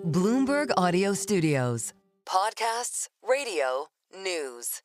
Bloomberg Audio Studios. Podcasts, radio, news.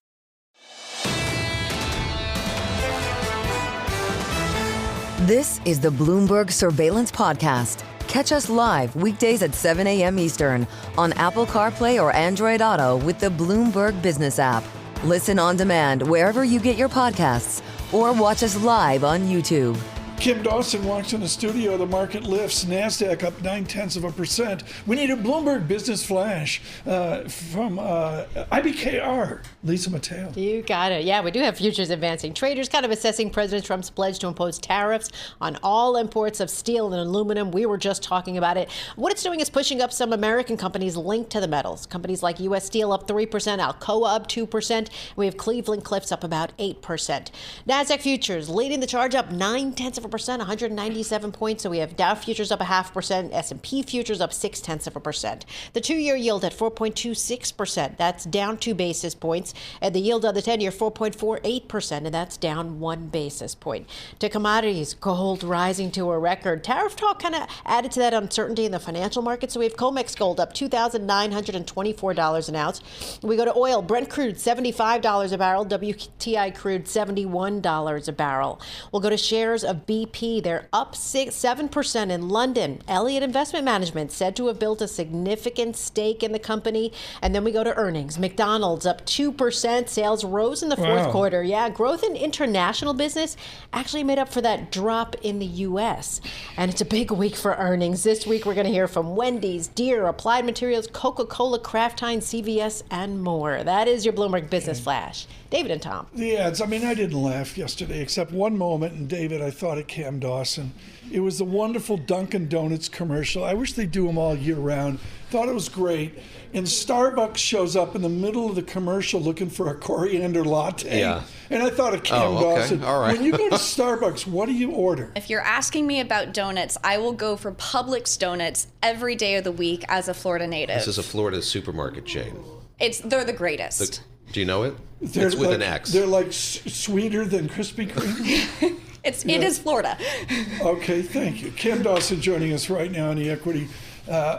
This is the Bloomberg Surveillance Podcast. Catch us live weekdays at 7 a.m. Eastern on Apple CarPlay or Android Auto with the Bloomberg Business app. Listen on demand wherever you get your podcasts or watch us live on YouTube. Kim Dawson walks in the studio. The market lifts. NASDAQ up 0.9%. We need a Bloomberg Business Flash from IBKR, Lisa Mateo. You got it. Yeah, we do have futures advancing. Traders kind of assessing President Trump's pledge to impose tariffs on all imports of steel and aluminum. We were just talking about it. What it's doing is pushing up some American companies linked to the metals. Companies like U.S. Steel up 3%, Alcoa up 2%. We have Cleveland Cliffs up about 8%. NASDAQ futures leading the charge up 0.9%. 197 points. So we have Dow futures up 0.5%, S&P futures up 0.6%. The 2-year yield at 4.26%. That's down 2 basis points. And the yield on the 10-year 4.48%, and that's down 1 basis point. To commodities, gold rising to a record. Tariff talk kind of added to that uncertainty in the financial market. So we have COMEX gold up $2,924 an ounce. We go to oil, Brent crude $75 a barrel, WTI crude $71 a barrel. We'll go to shares of BP. They're up 7% in London. Elliott Investment Management said to have built a significant stake in the company. And then we go to earnings. McDonald's up 2%. Sales rose in the fourth quarter. Yeah, growth in international business actually made up for that drop in the U.S. And it's a big week for earnings. This week we're going to hear from Wendy's, Deere, Applied Materials, Coca-Cola, Kraft Heinz, CVS, and more. That is your Bloomberg Business Flash. David and Tom. The ads. I mean, I didn't laugh yesterday except one moment, and David, I thought of Cam Dawson. It was the wonderful Dunkin' Donuts commercial. I wish they do them all year round. Thought it was great. And Starbucks shows up in the middle of the commercial looking for a coriander latte. Yeah. And I thought of Cam Dawson. All right. When you go to Starbucks, what do you order? If you're asking me about donuts, I will go for Publix donuts every day of the week as a Florida native. This is a Florida supermarket chain. They're the greatest. Do you know it? It's with like, an X. They're like sweeter than Krispy Kreme. It is Florida. Okay, thank you. Kim Dawson joining us right now in the equity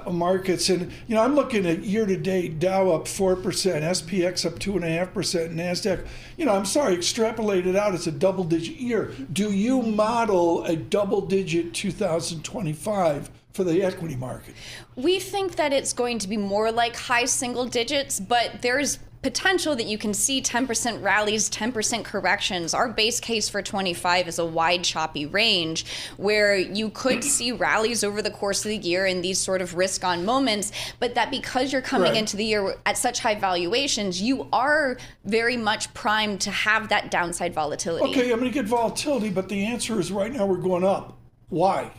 markets. And, you know, I'm looking at year-to-date, Dow up 4%, SPX up 2.5%, NASDAQ, you know, I'm sorry, extrapolate it out, it's a double-digit year. Do you model a double-digit 2025 for the equity market? We think that it's going to be more like high single digits, but there's potential that you can see 10% rallies, 10% corrections. Our base case for 25 is a wide, choppy range where you could see rallies over the course of the year in these sort of risk-on moments, but that because you're coming into the year at such high valuations, you are very much primed to have that downside volatility. Okay, I'm going to get volatility, but the answer is right now we're going up. Why?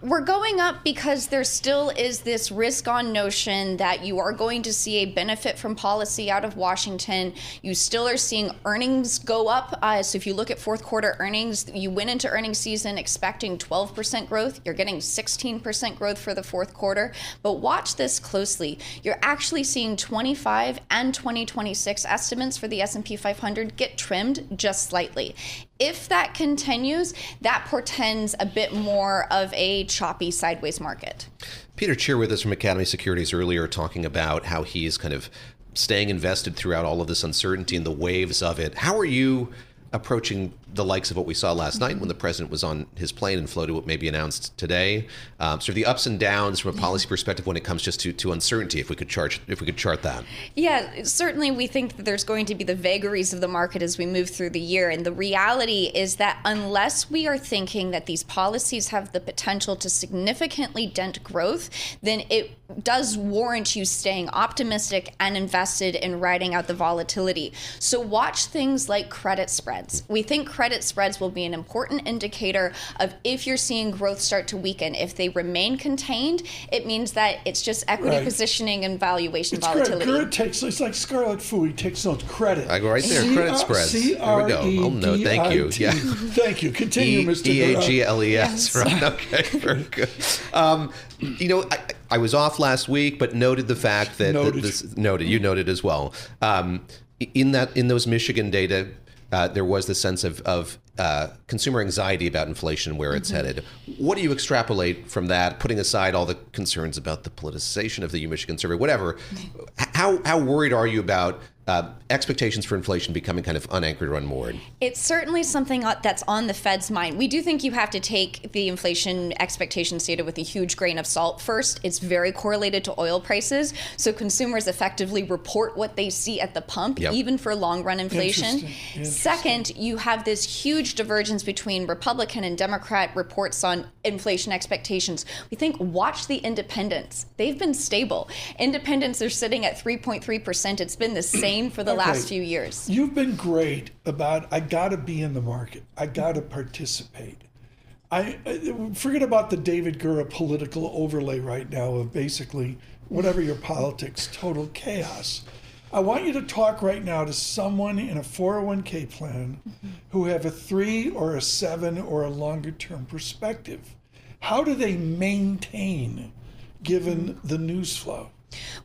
We're going up because there still is this risk-on notion that you are going to see a benefit from policy out of Washington. You still are seeing earnings go up. So if you look at fourth quarter earnings, you went into earnings season expecting 12% growth. You're getting 16% growth for the fourth quarter. But watch this closely. You're actually seeing 25 and 2026 estimates for the S&P 500 get trimmed just slightly. If that continues, that portends a bit more of a choppy sideways market. Peter Cheer with us from Academy Securities earlier talking about how he's kind of staying invested throughout all of this uncertainty and the waves of it. How are you approaching the likes of what we saw last night when the president was on his plane and flew to what may be announced today? Sort of the ups and downs from a policy perspective when it comes just to uncertainty, if we could chart that. Yeah, certainly we think that there's going to be the vagaries of the market as we move through the year. And the reality is that unless we are thinking that these policies have the potential to significantly dent growth, then it does warrant you staying optimistic and invested in riding out the volatility. So watch things like credit spreads. We think credit spreads will be an important indicator of if you're seeing growth start to weaken. If they remain contained, it means that it's just equity positioning and valuation volatility. It's like Scarlet Fooey takes notes. Credit. I go right there. Credit spreads. There we go. I'll note. Thank you. Yeah. Thank you. Continue, Mr. EAGLES. Yes. Right. Okay. Very good. You know, I was off last week, but noted the fact that you noted as well. In those Michigan data. there was the sense of consumer anxiety about inflation, where it's headed. What do you extrapolate from that, putting aside all the concerns about the politicization of the U-Michigan survey, whatever? How worried are you about expectations for inflation becoming kind of unanchored or unmoored? It's certainly something that's on the Fed's mind. We do think you have to take the inflation expectations data with a huge grain of salt. First, it's very correlated to oil prices, so consumers effectively report what they see at the pump, even for long-run inflation. Interesting. Second, you have this huge divergence between Republican and Democrat reports on inflation expectations. We think, watch the independents. They've been stable. Independents are sitting at 3.3%. It's been the same for the last few years. You've been great about, I got to be in the market. I got to participate. I forget about the David Gura political overlay right now of basically whatever your politics, total chaos. I want you to talk right now to someone in a 401k plan who have a 3 or a 7 or a longer term perspective. How do they maintain given the news flow?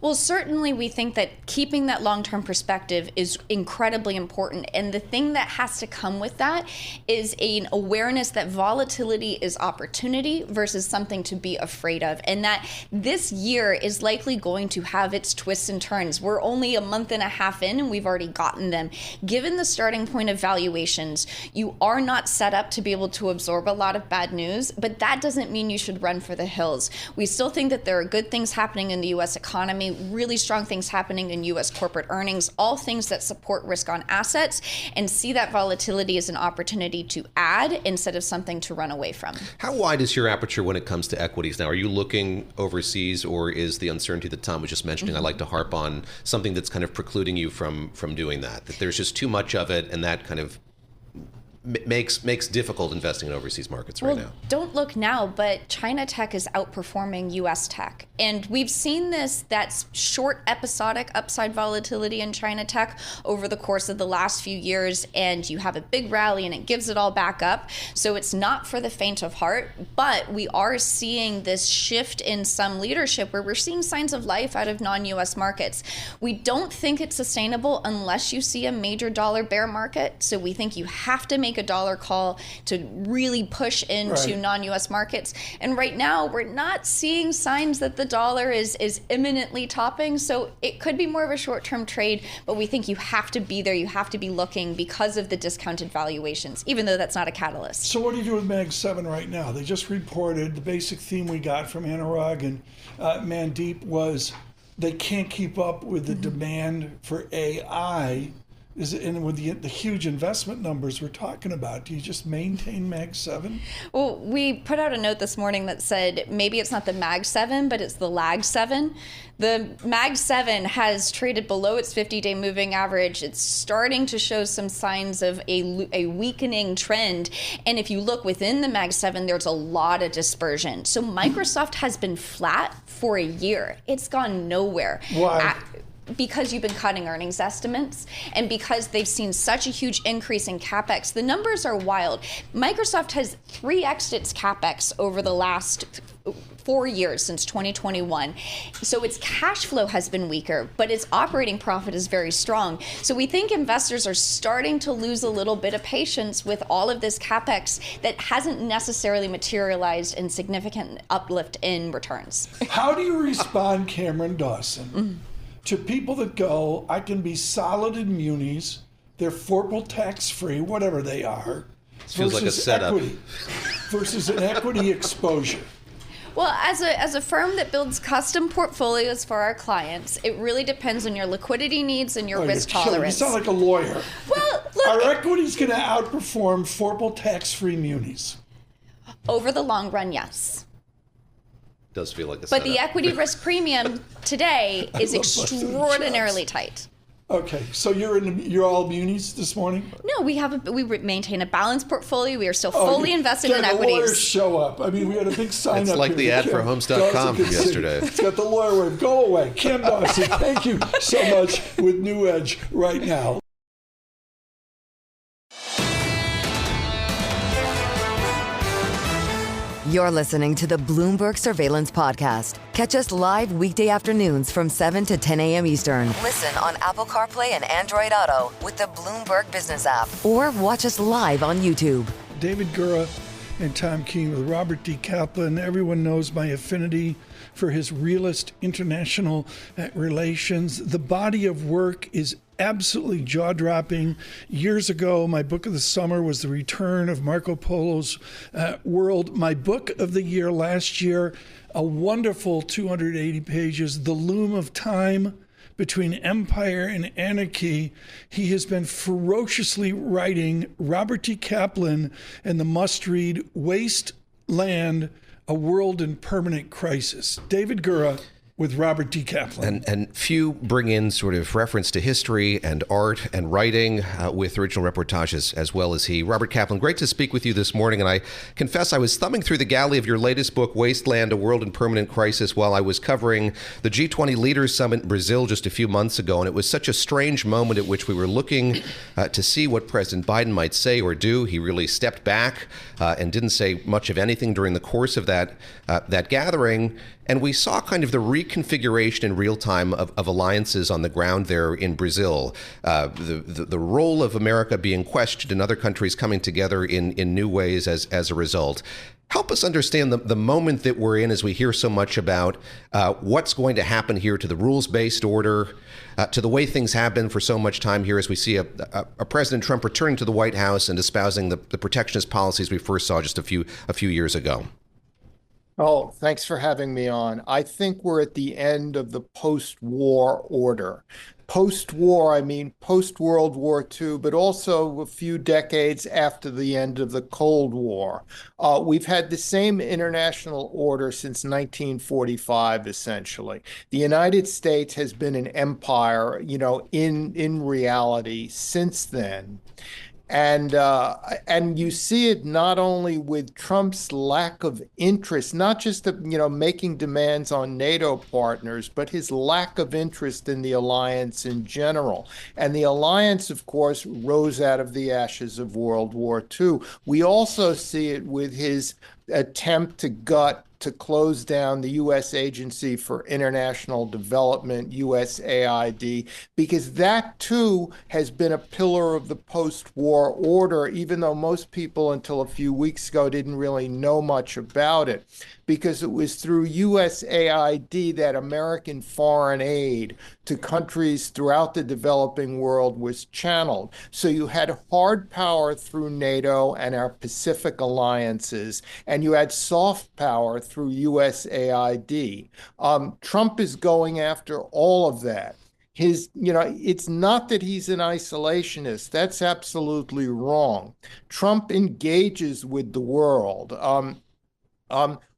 Well, certainly we think that keeping that long-term perspective is incredibly important. And the thing that has to come with that is an awareness that volatility is opportunity versus something to be afraid of. And that this year is likely going to have its twists and turns. We're only a month and a half in and we've already gotten them. Given the starting point of valuations, you are not set up to be able to absorb a lot of bad news, but that doesn't mean you should run for the hills. We still think that there are good things happening in the U.S. economy, really strong things happening in U.S. corporate earnings, all things that support risk on assets, and see that volatility as an opportunity to add instead of something to run away from. How wide is your aperture when it comes to equities now? Are you looking overseas, or is the uncertainty that Tom was just mentioning, I like to harp on, something that's kind of precluding you from doing that there's just too much of it, and that kind of makes difficult investing in overseas markets right now? Don't look now, but China tech is outperforming U.S. tech. And we've seen that's short episodic upside volatility in China tech over the course of the last few years. And you have a big rally and it gives it all back up. So it's not for the faint of heart, but we are seeing this shift in some leadership where we're seeing signs of life out of non-U.S. markets. We don't think it's sustainable unless you see a major dollar bear market. So we think you have to make a dollar call to really push into non-U.S. markets. And right now, we're not seeing signs that the dollar is imminently topping. So it could be more of a short-term trade, but we think you have to be there. You have to be looking because of the discounted valuations, even though that's not a catalyst. So what do you do with Mag 7 right now? They just reported the basic theme we got from Anurag and Mandeep was they can't keep up with the demand for AI. And with the huge investment numbers we're talking about, do you just maintain Mag 7? Well, we put out a note this morning that said maybe it's not the Mag 7, but it's the Lag 7. The Mag 7 has traded below its 50-day moving average. It's starting to show some signs of a weakening trend. And if you look within the Mag 7, there's a lot of dispersion. So Microsoft has been flat for a year. It's gone nowhere. Why? Because you've been cutting earnings estimates and because they've seen such a huge increase in CapEx. The numbers are wild. Microsoft has 3x'd its CapEx over the last 4 years since 2021. So its cash flow has been weaker, but its operating profit is very strong. So we think investors are starting to lose a little bit of patience with all of this CapEx that hasn't necessarily materialized in significant uplift in returns. How do you respond, Cameron Dawson, to people that go, I can be solid in munis, they're formal tax-free, whatever they are, feels like a setup. Equity, versus an equity exposure? Well, as a firm that builds custom portfolios for our clients, it really depends on your liquidity needs and your risk tolerance. You sound like a lawyer. Well, look, our equity's going to outperform formal tax-free munis. Over the long run, yes. Does feel like a But setup. the equity risk premium today is extraordinarily tight. Okay, so you're all munis this morning? No, we maintain a balanced portfolio. We are still fully invested in equities. The lawyers show up. I mean, we had a big sign it's up. It's like the ad for Homes.com from yesterday. It's got the lawyer wave. Go away. Cam Dawson, thank you so much with NewEdge right now. You're listening to the Bloomberg Surveillance Podcast. Catch us live weekday afternoons from 7 to 10 a.m. Eastern. Listen on Apple CarPlay and Android Auto with the Bloomberg Business app. Or watch us live on YouTube. David Gura and Tom Keene with Robert D. Kaplan. Everyone knows my affinity for his realist international relations. The body of work is absolutely jaw-dropping. Years ago, my book of the summer was The Return of Marco Polo's World. My book of the year last year, a wonderful 280 pages, The Loom of Time Between Empire and Anarchy. He has been ferociously writing Robert T. Kaplan and the must-read Wasteland, A World in Permanent Crisis. David Gura with Robert D. Kaplan. And few bring in sort of reference to history and art and writing with original reportages as well as he. Robert Kaplan, great to speak with you this morning. And I confess I was thumbing through the galley of your latest book, Wasteland, A World in Permanent Crisis, while I was covering the G20 Leaders Summit in Brazil just a few months ago. And it was such a strange moment at which we were looking to see what President Biden might say or do. He really stepped back and didn't say much of anything during the course of that gathering. And we saw kind of the reconfiguration in real time of alliances on the ground there in Brazil. The role of America being questioned and other countries coming together in new ways as a result. Help us understand the moment that we're in as we hear so much about what's going to happen here to the rules-based order, to the way things have been for so much time here as we see a President Trump returning to the White House and espousing the protectionist policies we first saw just a few years ago. Oh, thanks for having me on. I think we're at the end of the post-war order. Post-war, I mean post-World War II, but also a few decades after the end of the Cold War. We've had the same international order since 1945, essentially. The United States has been an empire, in reality since then. And you see it not only with Trump's lack of interest, not just making demands on NATO partners, but his lack of interest in the alliance in general. And the alliance, of course, rose out of the ashes of World War II. We also see it with his attempt to close down the U.S. Agency for International Development, USAID, because that too has been a pillar of the post-war order, even though most people until a few weeks ago didn't really know much about it, because it was through USAID that American foreign aid to countries throughout the developing world was channeled. So you had hard power through NATO and our Pacific alliances, and you had soft power through USAID. Trump is going after all of that. It's not that he's an isolationist. That's absolutely wrong. Trump engages with the world.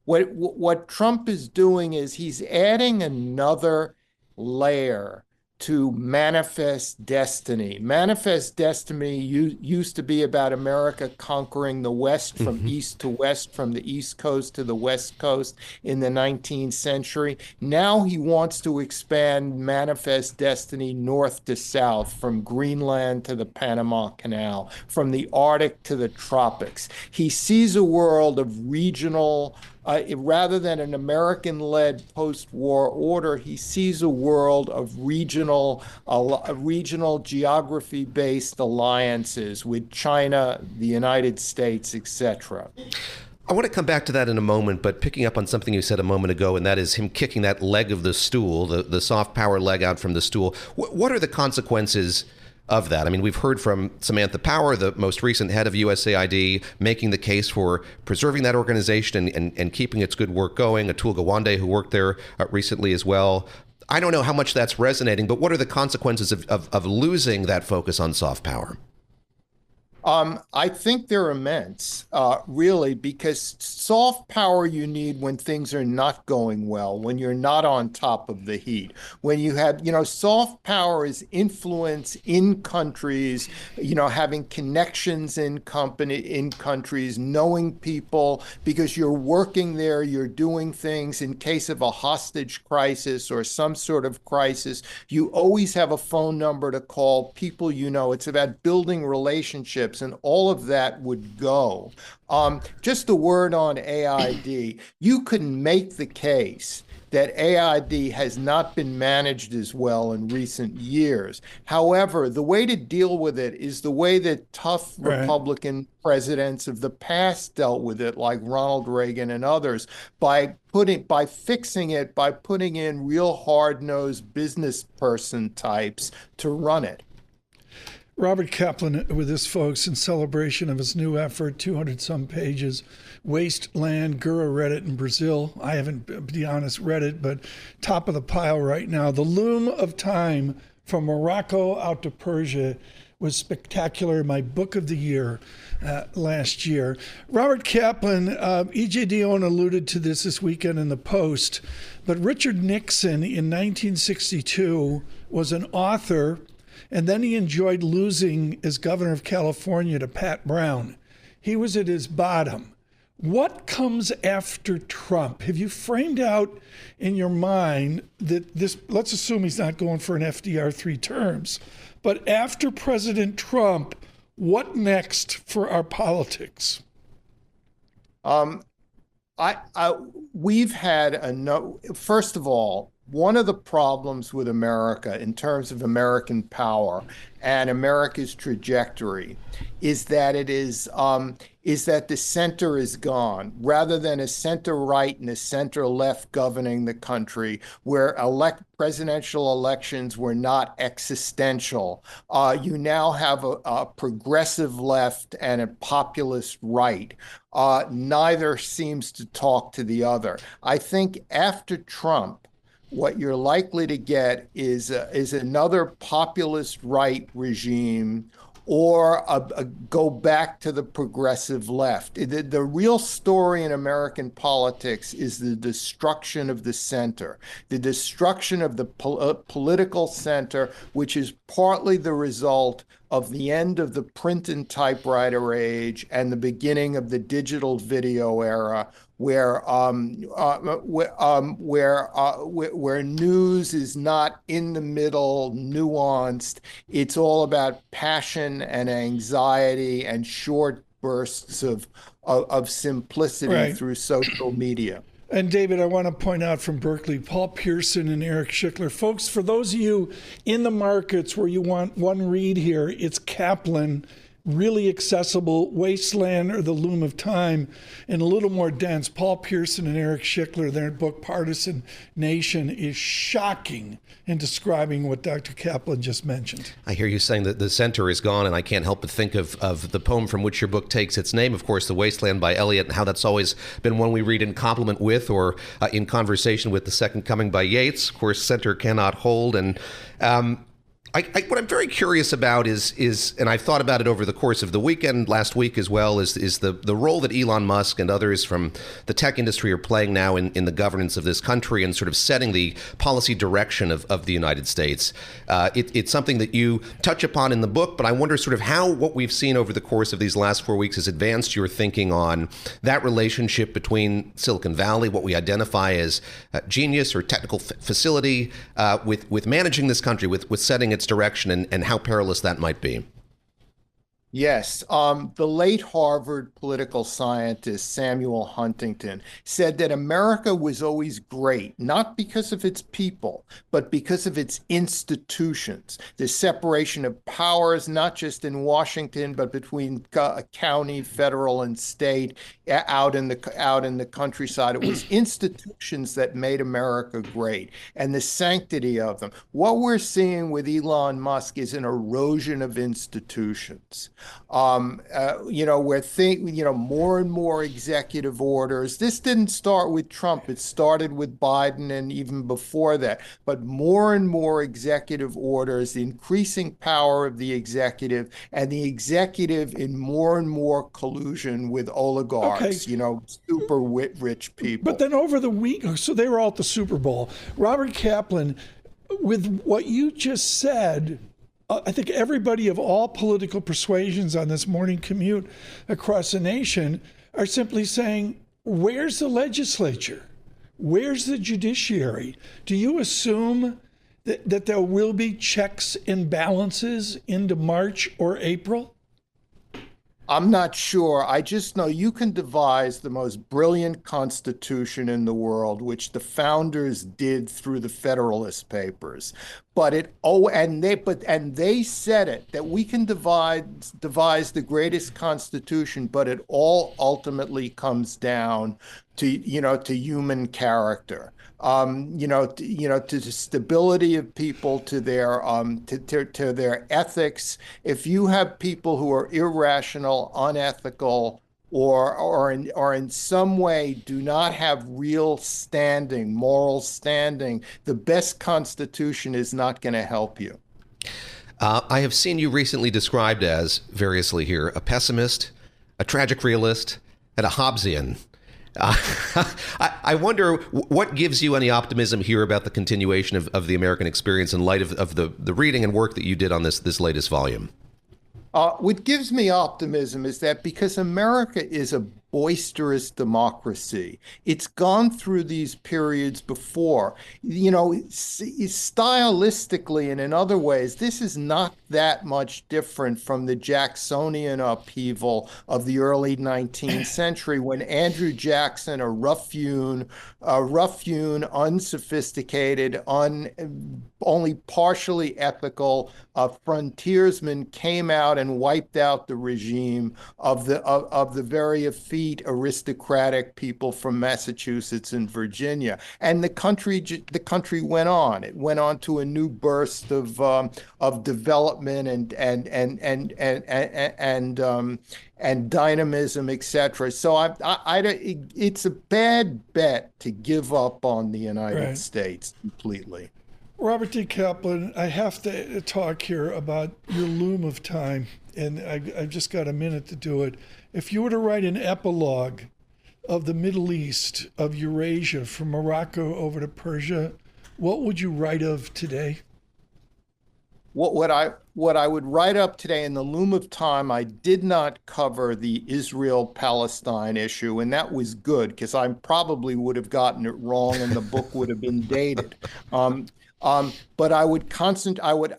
What Trump is doing is he's adding another layer to Manifest Destiny. Manifest Destiny used to be about America conquering the West from east to west, from the East Coast to the West Coast in the 19th century. Now he wants to expand Manifest Destiny north to south, from Greenland to the Panama Canal, from the Arctic to the tropics. He sees a world of regional rather than an American-led post-war order, he sees a world of regional geography-based alliances with China, the United States, etc. I want to come back to that in a moment, but picking up on something you said a moment ago, and that is him kicking that leg of the stool, the soft power leg out from the stool. What are the consequences of that? I mean, we've heard from Samantha Power, the most recent head of USAID, making the case for preserving that organization and keeping its good work going. Atul Gawande, who worked there recently as well. I don't know how much that's resonating, but what are the consequences of losing that focus on soft power? I think they're immense, really, because soft power you need when things are not going well, when you're not on top of the heat, when you have, soft power is influence in countries, having connections in countries, knowing people, because you're working there, you're doing things in case of a hostage crisis or some sort of crisis. You always have a phone number to call people. It's about building relationships chips, and all of that would go. Just a word on AID. You can make the case that AID has not been managed as well in recent years. However, the way to deal with it is the way that tough Republican presidents of the past dealt with it, like Ronald Reagan and others, by fixing it, by putting in real hard-nosed business person types to run it. Robert Kaplan with this, folks, in celebration of his new effort, 200-some pages, Wasteland, Gura read it in Brazil. I haven't, to be honest, read it, but top of the pile right now. The Loom of Time, from Morocco out to Persia, was spectacular. My book of the year last year. Robert Kaplan, E.J. Dionne alluded to this weekend in the Post, but Richard Nixon in 1962 was an author, and then he enjoyed losing as governor of California to Pat Brown. He was at his bottom. What comes after Trump? Have you framed out in your mind that this, let's assume he's not going for an FDR 3 terms, but after President Trump, what next for our politics? We've had first of all, one of the problems with America in terms of American power and America's trajectory is that that the center is gone, rather than a center-right and a center-left governing the country, where presidential elections were not existential. You now have a progressive left and a populist right. Neither seems to talk to the other. I think after Trump, what you're likely to get is another populist right regime, or go back to the progressive left. The real story in American politics is the destruction of the center, the destruction of the political center, which is partly the result of the end of the print and typewriter age and the beginning of the digital video era, where news is not in the middle, nuanced. It's all about passion and anxiety and short bursts of simplicity through social media. And David, I want to point out from Berkeley, Paul Pearson and Eric Schickler. Folks, for those of you in the markets where you want one read here, it's Kaplan, really accessible, Wasteland or The Loom of Time, and a little more dense. Paul Pearson and Eric Schickler, their book Partisan Nation, is shocking in describing what Dr. Kaplan just mentioned. I hear you saying that the center is gone, and I can't help but think of the poem from which your book takes its name, of course, The Wasteland by Eliot, and how that's always been one we read in compliment with or in conversation with The Second Coming by Yeats. Of course, center cannot hold, and what I'm very curious about is, and I've thought about it over the course of the weekend, last week as well, is the role that Elon Musk and others from the tech industry are playing now in the governance of this country and sort of setting the policy direction of the United States. It's something that you touch upon in the book, but I wonder sort of how what we've seen over the course of these last 4 weeks has advanced your thinking on that relationship between Silicon Valley, what we identify as genius or technical facility, with managing this country, with setting its direction, and how perilous that might be. Yes. The late Harvard political scientist Samuel Huntington said that America was always great, not because of its people, but because of its institutions. The separation of powers, not just in Washington, but between county, federal, and state, out in the countryside. It was institutions that made America great, and the sanctity of them. What we're seeing with Elon Musk is an erosion of institutions. We're more and more executive orders. This didn't start with Trump. It started with Biden and even before that. But more and more executive orders, the increasing power of the executive, and the executive in more and more collusion with oligarchs, super rich people. But then over the week, so they were all at the Super Bowl. Robert Kaplan, with what you just said, I think everybody of all political persuasions on this morning commute across the nation are simply saying, where's the legislature? Where's the judiciary? Do you assume that there will be checks and balances into March or April? I'm not sure. I just know you can devise the most brilliant constitution in the world, which the founders did through the Federalist Papers. But they said it, that we can devise the greatest constitution, but it all ultimately comes down to human character. To the stability of people, to their ethics. If you have people who are irrational, unethical, or in some way do not have real standing, moral standing, the best constitution is not going to help you. I have seen you recently described as, variously here, a pessimist, a tragic realist, and a Hobbesian. I wonder what gives you any optimism here about the continuation of the American experience in light of the reading and work that you did on this latest volume. What gives me optimism is that because America is a boisterous democracy, it's gone through these periods before. Stylistically and in other ways, this is not that much different from the Jacksonian upheaval of the early 19th century, when Andrew Jackson, a rough-hewn, unsophisticated, only partially ethical frontiersman, came out and wiped out the regime of the very effete aristocratic people from Massachusetts and Virginia, and the country went on. It went on to a new burst of development and dynamism, etc. So it's a bad bet to give up on the United States completely. Robert D. Kaplan, I have to talk here about your loom of time, and I've just got a minute to do it. If you were to write an epilogue of the Middle East, of Eurasia, from Morocco over to Persia, what would you write of today? What I would write up today in the loom of time, I did not cover the Israel-Palestine issue, and that was good because I probably would have gotten it wrong and the book would have been dated. But I would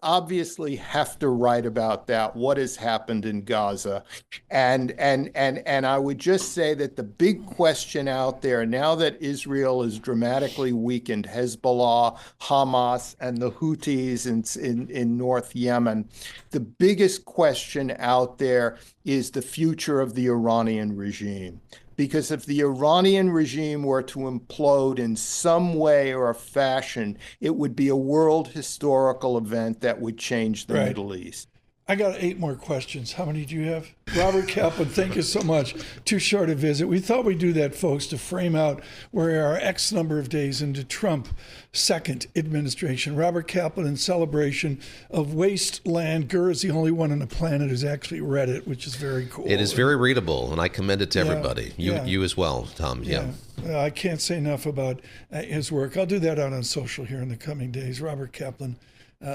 obviously have to write about that, what has happened in Gaza. And I would just say that the big question out there, now that Israel has dramatically weakened Hezbollah, Hamas, and the Houthis in North Yemen, the biggest question out there is the future of the Iranian regime. Because if the Iranian regime were to implode in some way or fashion, it would be a world historical event that would change the Middle East. I got 8 more questions. How many do you have? Robert Kaplan, thank you so much. Too short a visit. We thought we'd do that, folks, to frame out where we are X number of days into Trump's second administration. Robert Kaplan, in celebration of Wasteland. Gurr is the only one on the planet who's actually read it, which is very cool. It is very readable, and I commend it to everybody. You as well, Tom. Yeah. I can't say enough about his work. I'll do that out on social here in the coming days. Robert Kaplan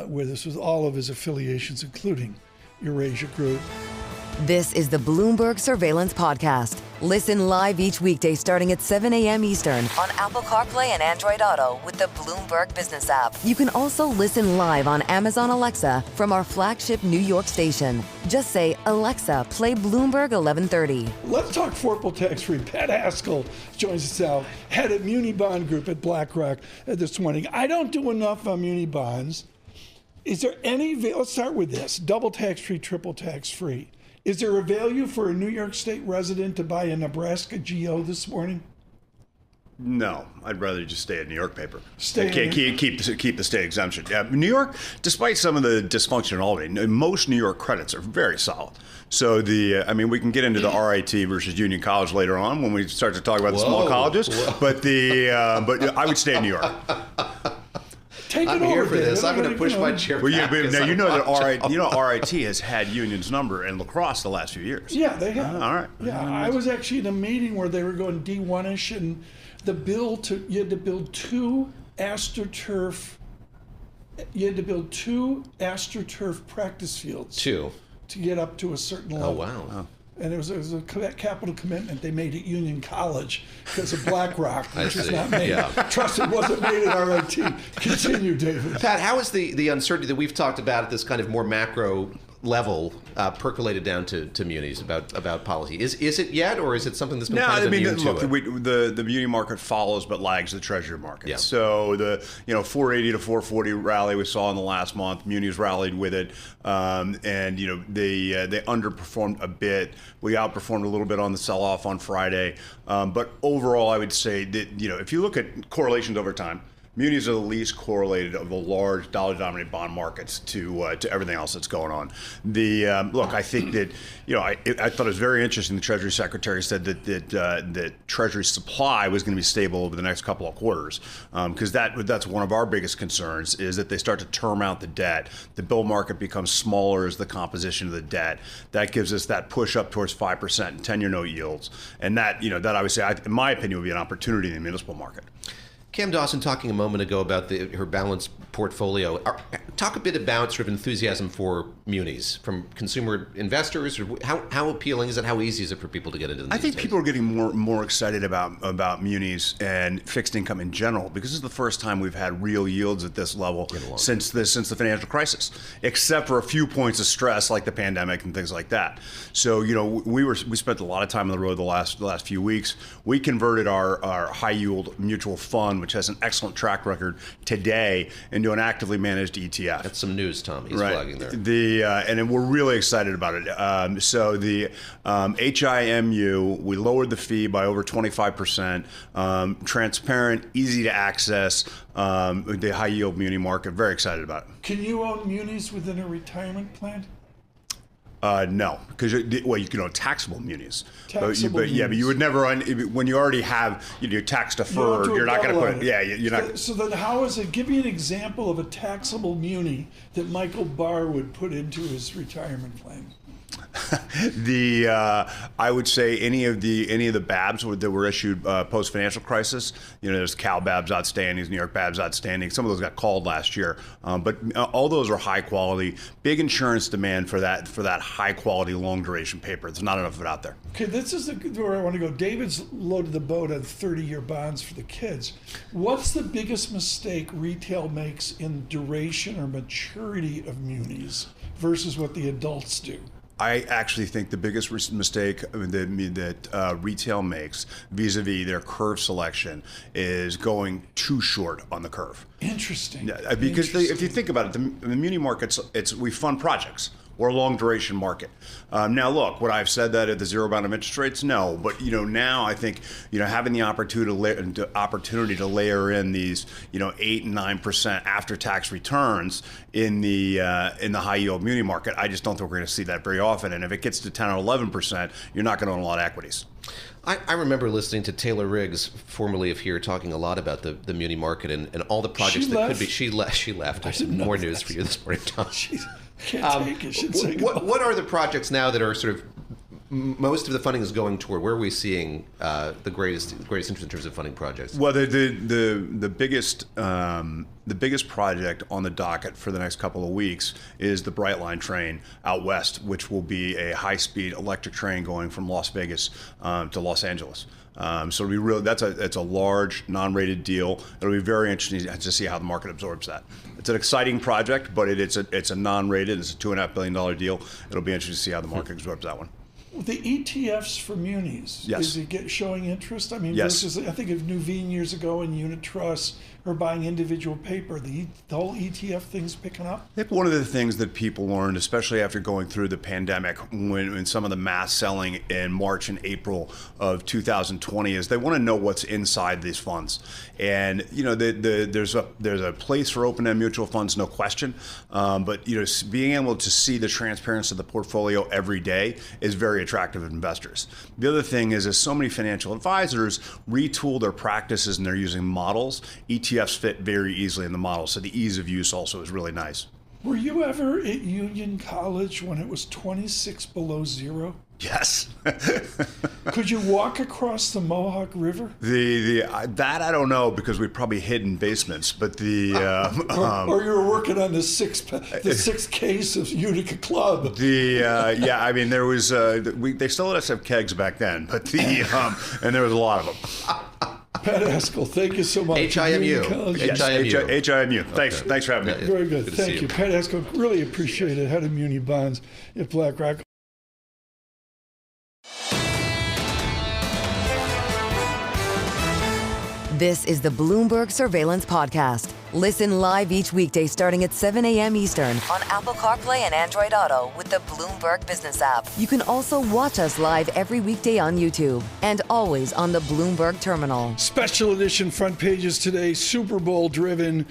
with us with all of his affiliations, including Eurasia Group. This is the Bloomberg Surveillance Podcast. Listen live each weekday starting at 7 a.m. Eastern on Apple CarPlay and Android Auto with the Bloomberg Business app. You can also listen live on Amazon Alexa from our flagship New York station. Just say, Alexa, play Bloomberg 1130. Let's talk formal tax-free. Pat Haskell joins us out, head of Muni Bond Group at BlackRock this morning. I don't do enough on Muni bonds. Is there let's start with this, double tax-free, triple tax-free. Is there a value for a New York State resident to buy a Nebraska GO this morning? No, I'd rather just stay at New York paper. Keep the state exemption. New York, despite some of the dysfunction in Albany, most New York credits are very solid. So we can get into the RIT versus Union College later on when we start to talk about the small colleges. But I would stay in New York. I'm here for this. I'm going to push my chair back. Now you know that RIT has had Union's number in lacrosse the last few years. Yeah, they have. All right. Yeah, I was actually in a meeting where they were going D1-ish, and the bill you had to build two AstroTurf practice fields. Two. To get up to a certain level. Oh, wow. Oh. And it was a capital commitment they made at Union College because of BlackRock, which was not made. Yeah. Trust it wasn't made at RIT. Continue, David. Pat, how is the uncertainty that we've talked about at this kind of more macro level percolated down to munis about policy. Is it yet, or is it something that's been No, kind of I mean, immune to look, it? the muni market follows but lags the Treasury market. Yeah. So the 480 to 440 rally we saw in the last month, munis rallied with it, and they underperformed a bit. We outperformed a little bit on the sell-off on Friday, but overall, I would say that if you look at correlations over time, munis are the least correlated of the large dollar-denominated bond markets to everything else that's going on. Look, I think that I thought it was very interesting. The Treasury Secretary said that Treasury supply was going to be stable over the next couple of quarters, because that's one of our biggest concerns is that they start to term out the debt. The bill market becomes smaller as the composition of the debt. That gives us that push up towards 5% in 10-year note yields, and that obviously, in my opinion, would be an opportunity in the municipal market. Cam Dawson talking a moment ago about her balanced portfolio. Talk a bit about sort of enthusiasm for munis from consumer investors. How appealing is it? How easy is it for people to get into them? I think people are getting more excited about munis and fixed income in general, because this is the first time we've had real yields at this level since the financial crisis, except for a few points of stress like the pandemic and things like that. So we spent a lot of time on the road the last few weeks. We converted our high yield mutual fund, which has an excellent track record today, into an actively managed ETF. That's some news, Tom. He's flagging there. And we're really excited about it. So the HIMU, we lowered the fee by over 25%. Transparent, easy to access. The high yield muni market. Very excited about it. Can you own munis within a retirement plan? No, because you can own taxable munis. Taxable munis. But you would never when you already have your tax deferred. You're not going to put you're not. So then, how is it? Give me an example of a taxable muni that Michael Barr would put into his retirement plan. I would say any of the BABs that were issued post financial crisis. There's Cal BABs outstandings, New York BABs outstanding. Some of those got called last year, but all those are high quality. Big insurance demand for that high quality long duration paper. There's not enough of it out there. Okay, this is where I want to go. David's loaded the boat on 30-year bonds for the kids. What's the biggest mistake retail makes in duration or maturity of munis versus what the adults do? I actually think the biggest mistake that retail makes vis-a-vis their curve selection is going too short on the curve. Interesting. Because if you think about it, the muni markets, we fund projects. We're a long duration market. Now, look, would I have said that at the zero bound of interest rates? No, but now I think having the opportunity to layer in these 8 and 9% after tax returns in the high yield muni market, I just don't think we're going to see that very often. And if it gets to 10 or 11%, you're not going to own a lot of equities. I remember listening to Taylor Riggs, formerly of here, talking a lot about the muni market and all the projects could be. She left. There's more news for you this morning, Tom. Can't take it. Should say what are the projects now that are sort of most of the funding is going toward? Where are we seeing the greatest interest in terms of funding projects? Well, the biggest project on the docket for the next couple of weeks is the Brightline train out west, which will be a high-speed electric train going from Las Vegas to Los Angeles. So it'll be real. It's a large non-rated deal. It'll be very interesting to see how the market absorbs that. It's an exciting project, but it's a non-rated. It's a $2.5 billion deal. It'll be interesting to see how the market absorbs that one. The ETFs for munis, yes. Is it showing interest? I mean, yes. Versus, I think of Nuveen years ago and unit trusts or buying individual paper. The whole ETF thing's picking up. I think one of the things that people learned, especially after going through the pandemic, when some of the mass selling in March and April of 2020, is they want to know what's inside these funds. And there's a place for open-end mutual funds, no question. But being able to see the transparency of the portfolio every day is very attractive to investors. The other thing is so many financial advisors retool their practices and they're using models. ETFs fit very easily in the model, so the ease of use also is really nice. Were you ever at Union College when it was 26 below zero? Yes. Could you walk across the Mohawk River? That I don't know, because we probably hid in basements. But or you were working on the sixth case of Utica Club. I mean, there was they still let us have kegs back then, but and there was a lot of them. Pat Haskell, thank you so much. HIMU. Yes, HIMU. HIMU. Thanks for having me. Very good. to see Thank you. Pat Haskell, really appreciate it. Head of Muni Bonds at BlackRock. This is the Bloomberg Surveillance Podcast. Listen live each weekday starting at 7 a.m. Eastern on Apple CarPlay and Android Auto with the Bloomberg Business app. You can also watch us live every weekday on YouTube and always on the Bloomberg Terminal. Special edition front pages today, Super Bowl driven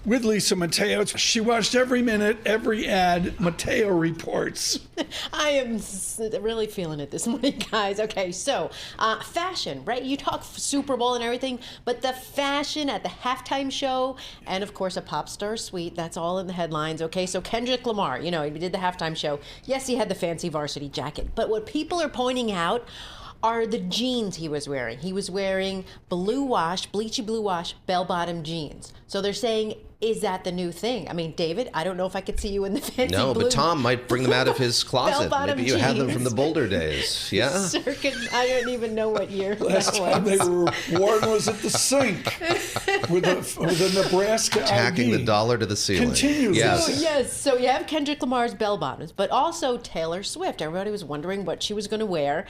with Lisa Mateo. She watched every minute, every ad. Mateo reports. I am really feeling it this morning, guys. Okay, so fashion, right? You talk Super Bowl and everything, but the fashion at the halftime show and, of course, a pop star suite, that's all in the headlines. Okay, so Kendrick Lamar, he did the halftime show. Yes, he had the fancy varsity jacket, but what people are pointing out are the jeans he was wearing. He was wearing bleachy blue wash, bell-bottom jeans. So they're saying, is that the new thing? I mean, David, I don't know if I could see you in the fancy No, blue. But Tom might bring them out of his closet. Bell-bottom Maybe you had them jeans. from the Boulder days. Yeah. I don't even know what year Last that time they was. were worn was at the sink with the Nebraska Tacking ID. the dollar to the ceiling. Continues. Yes. Oh, yes, so you have Kendrick Lamar's bell bottoms, but also Taylor Swift. Everybody was wondering what she was going to wear.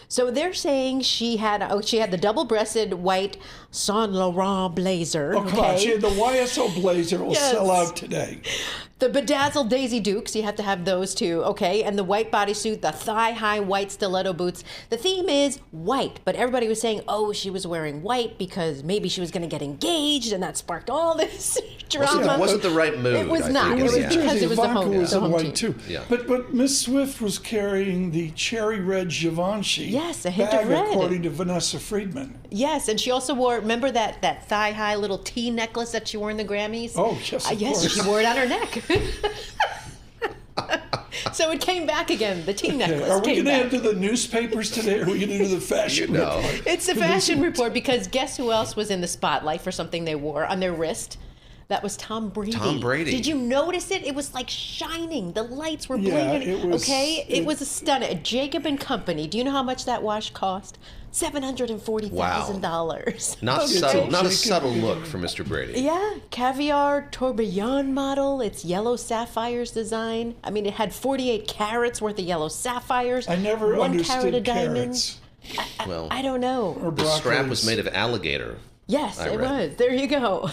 So they're saying she had the double-breasted white Saint Laurent blazer. Oh, come on. She had the YSL blazer. Will Yes. sell out today. The bedazzled Daisy Dukes, you have to have those too, okay? And the white bodysuit, the thigh-high white stiletto boots. The theme is white, but everybody was saying, oh, she was wearing white because maybe she was going to get engaged, and that sparked all this drama. Wasn't the right mood. It was I not. think, It was in the end. because it was the Ivanka home, was the in home white team. too. Yeah. But Miss Swift was carrying the cherry red Givenchy Yes, a hint bag, of red. according to Vanessa Friedman. Yes, and she also wore, remember that thigh-high little T necklace that she wore in the Grammys? Oh, yes, of yes, course. she wore it on her neck. So it came back again, the T necklace Are we came going to back. add to the newspapers today, or are we going to do the fashion report? It's the fashion report because guess who else was in the spotlight for something they wore on their wrist? That was Tom Brady. Tom Brady. Did you notice it? It was like shining. The lights were Yeah, blinking. it was- Okay, it was a stunner. Jacob and Company. Do you know how much that watch cost? $740,000. Not Okay. subtle. Not a Jacob- subtle look for Mr. Brady. Yeah, caviar tourbillon model. It's yellow sapphires design. I mean, it had 48 carats worth of yellow sapphires. I never 1 understood carat of diamonds. carrots. Well, I don't know. Or the strap was broccolis. made of alligator. Yes, I it read. was. There you go.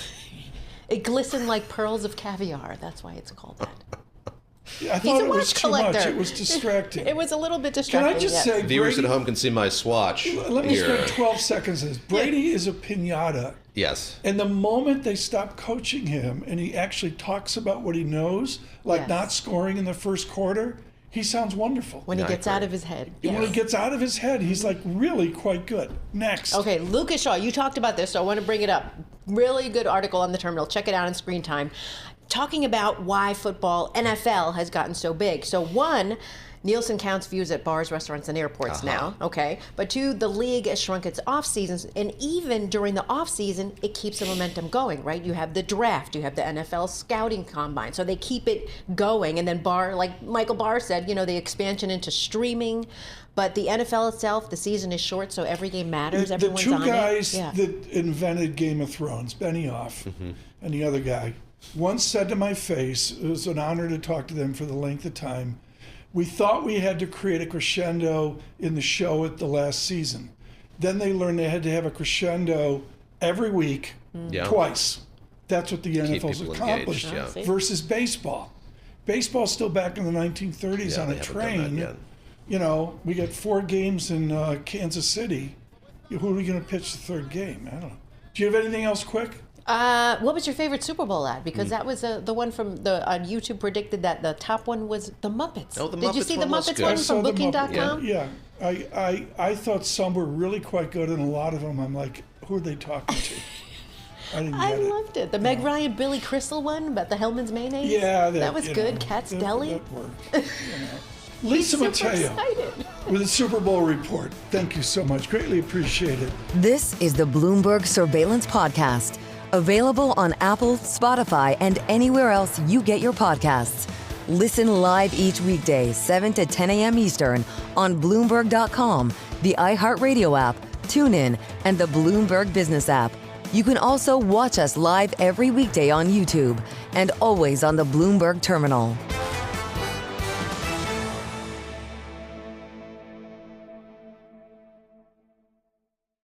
It glistened like pearls of caviar. That's why it's called that. Yeah, I He's thought a it was watch too much. collector. It was distracting. It was a little bit Can distracting. I just yes. say, Viewers Brady, at home can see my swatch. let me here. spend 12 seconds on this. Brady is a piñata. Yes. And the moment they stop coaching him and he actually talks about what he knows, like Yes. not scoring in the first quarter, he sounds wonderful. When he Yeah, I gets out agree. of his head. When Yes. he gets out of his head, he's like really quite good. Next. Okay, Lucas Shaw, you talked about this, so I want to bring it up. Really good article on the Terminal. Check it out on Screen Time. Talking about why football, NFL, has gotten so big. So one, Nielsen counts views at bars, restaurants, and airports now, okay? But two, the league has shrunk its off seasons, and even during the off season, it keeps the momentum going, right? You have the draft, you have the NFL scouting combine, so they keep it going. And then Barr, like Michael Barr said, the expansion into streaming. But the NFL itself, the season is short, so every game matters. The Everyone's two on guys it. Yeah. that invented Game of Thrones, Benioff and the other guy, once said to my face, it was an honor to talk to them for the length of time, we thought we had to create a crescendo in the show at the last season. Then they learned they had to have a crescendo every week, Yeah. twice. That's what the Keep NFL's people accomplished engaged, yeah. versus baseball. Baseball's still back in the 1930s Yeah, on they a haven't done that train. yet. We got 4 games in Kansas City. Who are we going to pitch the third game? I don't know. Do you have anything else quick? What was your favorite Super Bowl ad? Because that was the one from on YouTube predicted that the top one was the Muppets. Oh, the Did you Muppets see the one was Muppets good. one I saw from the Booking.com? Muppet- Yeah, I thought some were really quite good, and a lot of them I'm like, who are they talking to? I didn't I get it. loved it. The Meg Ryan, Billy Crystal one about the Hellman's mayonnaise. Yeah, that was you good. know, Cat's that- Deli. That worked. Lisa Super Mateo excited. with the Super Bowl report. Thank you so much. Greatly appreciate it. This is the Bloomberg Surveillance Podcast, available on Apple, Spotify, and anywhere else you get your podcasts. Listen live each weekday, 7 to 10 a.m. Eastern on Bloomberg.com, the iHeartRadio app, TuneIn, and the Bloomberg Business app. You can also watch us live every weekday on YouTube and always on the Bloomberg Terminal.